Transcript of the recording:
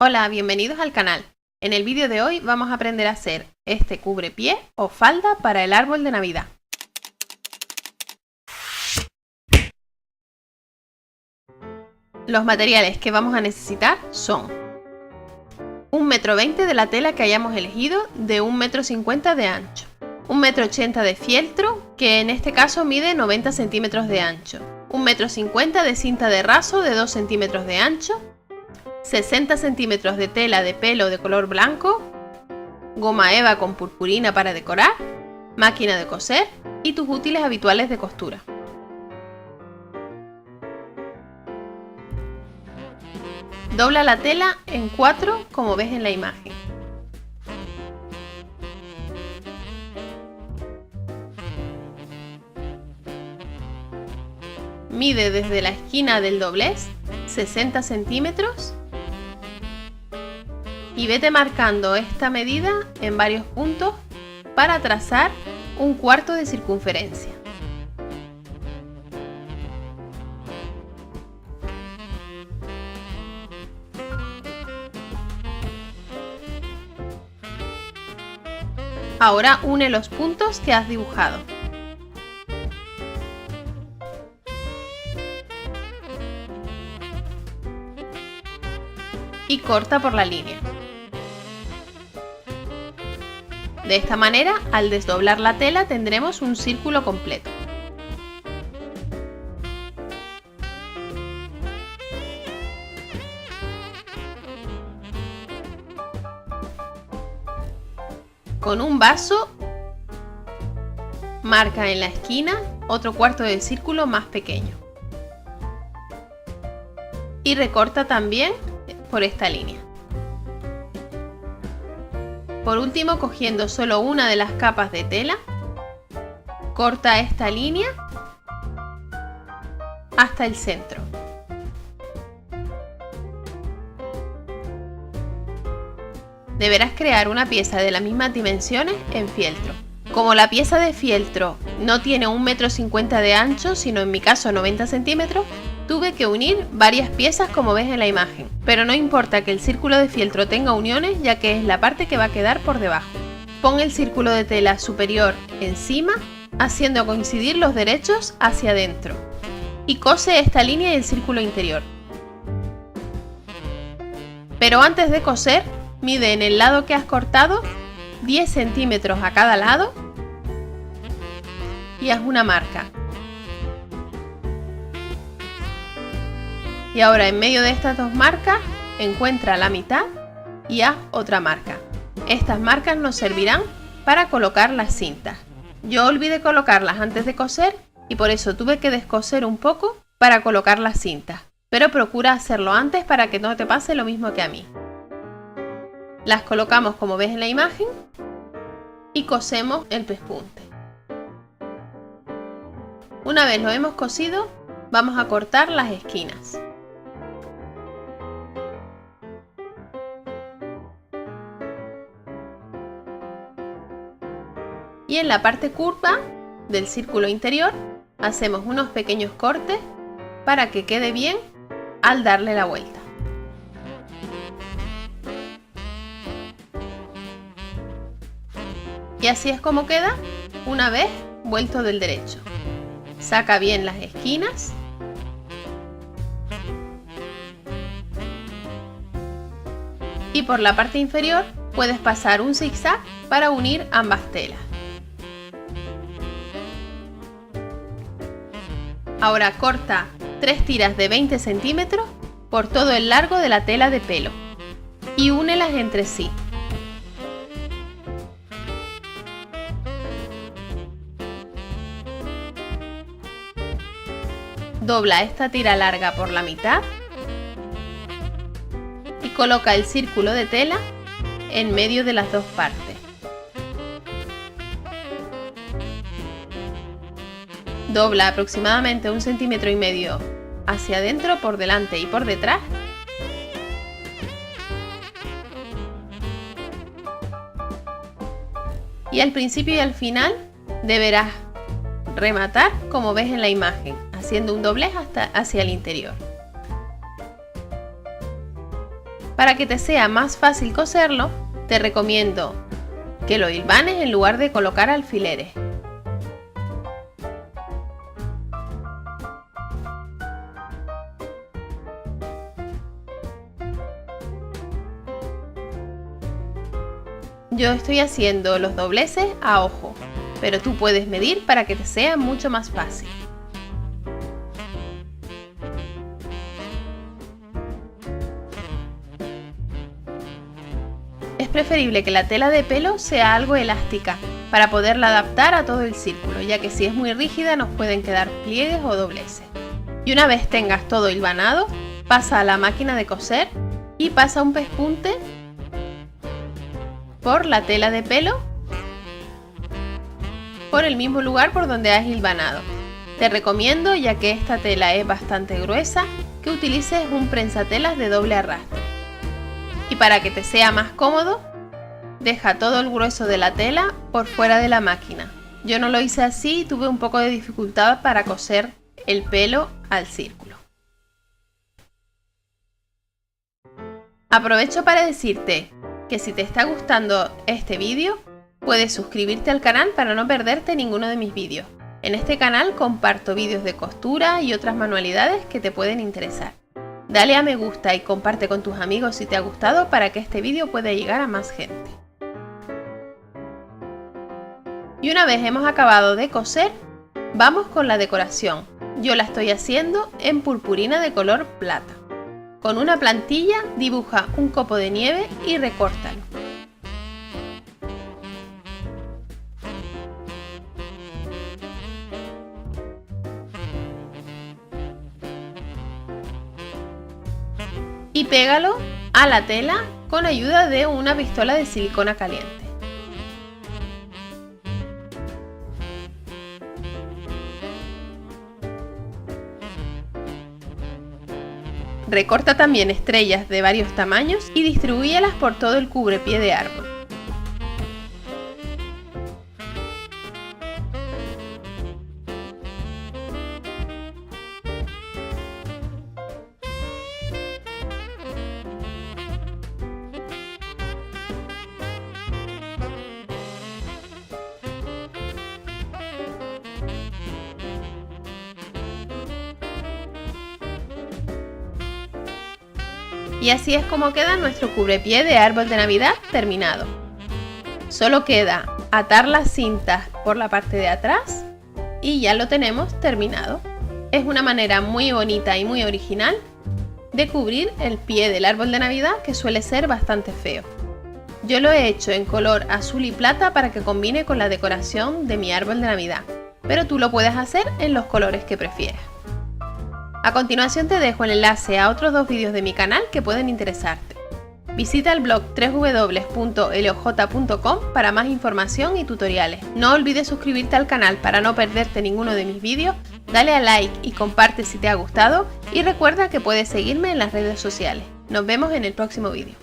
Hola, bienvenidos al canal. En el vídeo de hoy vamos a aprender a hacer este cubrepié o falda para el árbol de Navidad. Los materiales que vamos a necesitar son 1,20 m de la tela que hayamos elegido de 1,50 m de ancho, 1,80 m de fieltro que en este caso mide 90 centímetros de ancho, 1,50 m de cinta de raso de 2 centímetros de ancho, 60 centímetros de tela de pelo de color blanco, goma eva con purpurina para decorar, máquina de coser y tus útiles habituales de costura. Dobla la tela en 4 como ves en la imagen. Mide desde la esquina del doblez 60 centímetros y vete marcando esta medida en varios puntos para trazar un cuarto de circunferencia. Ahora une los puntos que has dibujado. Y corta por la línea. De esta manera, al desdoblar la tela tendremos un círculo completo. Con un vaso, marca en la esquina otro cuarto de círculo más pequeño. Y recorta también por esta línea. Por último, cogiendo solo una de las capas de tela, corta esta línea hasta el centro. Deberás crear una pieza de las mismas dimensiones en fieltro. Como la pieza de fieltro no tiene 1,50 m de ancho, sino en mi caso 90 centímetros, tuve que unir varias piezas como ves en la imagen, pero no importa que el círculo de fieltro tenga uniones, ya que es la parte que va a quedar por debajo. Pon el círculo de tela superior encima, haciendo coincidir los derechos hacia adentro, y cose esta línea y el círculo interior. Pero antes de coser, mide en el lado que has cortado 10 centímetros a cada lado y haz una marca. Y ahora en medio de estas dos marcas encuentra la mitad y haz otra marca. Estas marcas nos servirán para colocar las cintas. Yo olvidé colocarlas antes de coser y por eso tuve que descoser un poco para colocar las cintas. Pero procura hacerlo antes para que no te pase lo mismo que a mí. Las colocamos como ves en la imagen y cosemos el pespunte. Una vez lo hemos cosido, vamos a cortar las esquinas. Y en la parte curva del círculo interior hacemos unos pequeños cortes para que quede bien al darle la vuelta. Y así es como queda una vez vuelto del derecho. Saca bien las esquinas. Y por la parte inferior puedes pasar un zigzag para unir ambas telas. Ahora corta 3 tiras de 20 centímetros por todo el largo de la tela de pelo y únelas entre sí. Dobla esta tira larga por la mitad y coloca el círculo de tela en medio de las dos partes. Dobla aproximadamente 1,5 centímetros hacia adentro, por delante y por detrás. Y al principio y al final deberás rematar como ves en la imagen, haciendo un doblez hacia el interior. Para que te sea más fácil coserlo, te recomiendo que lo hilvanes en lugar de colocar alfileres. Yo estoy haciendo los dobleces a ojo, pero tú puedes medir para que te sea mucho más fácil. Es preferible que la tela de pelo sea algo elástica para poderla adaptar a todo el círculo, ya que si es muy rígida nos pueden quedar pliegues o dobleces. Y una vez tengas todo hilvanado, pasa a la máquina de coser y pasa un pespunte por la tela de pelo por el mismo lugar por donde has hilvanado. Te recomiendo, ya que esta tela es bastante gruesa, que utilices un prensatelas de doble arrastre. Y para que te sea más cómodo, deja todo el grueso de la tela por fuera de la máquina. Yo no lo hice así y tuve un poco de dificultad para coser el pelo al círculo. Aprovecho para decirte que si te está gustando este vídeo, puedes suscribirte al canal para no perderte ninguno de mis vídeos. En este canal comparto vídeos de costura y otras manualidades que te pueden interesar. Dale a me gusta y comparte con tus amigos si te ha gustado para que este vídeo pueda llegar a más gente. Y una vez hemos acabado de coser, vamos con la decoración. Yo la estoy haciendo en purpurina de color plata. Con una plantilla dibuja un copo de nieve y recórtalo. Y pégalo a la tela con ayuda de una pistola de silicona caliente. Recorta también estrellas de varios tamaños y distribúyelas por todo el cubrepie de árbol. Y así es como queda nuestro cubrepie de árbol de Navidad terminado. Solo queda atar las cintas por la parte de atrás y ya lo tenemos terminado. Es una manera muy bonita y muy original de cubrir el pie del árbol de Navidad, que suele ser bastante feo. Yo lo he hecho en color azul y plata para que combine con la decoración de mi árbol de Navidad, pero tú lo puedes hacer en los colores que prefieras. A continuación te dejo el enlace a otros 2 vídeos de mi canal que pueden interesarte. Visita el blog www.loj.com para más información y tutoriales. No olvides suscribirte al canal para no perderte ninguno de mis vídeos, dale a like y comparte si te ha gustado y recuerda que puedes seguirme en las redes sociales. Nos vemos en el próximo vídeo.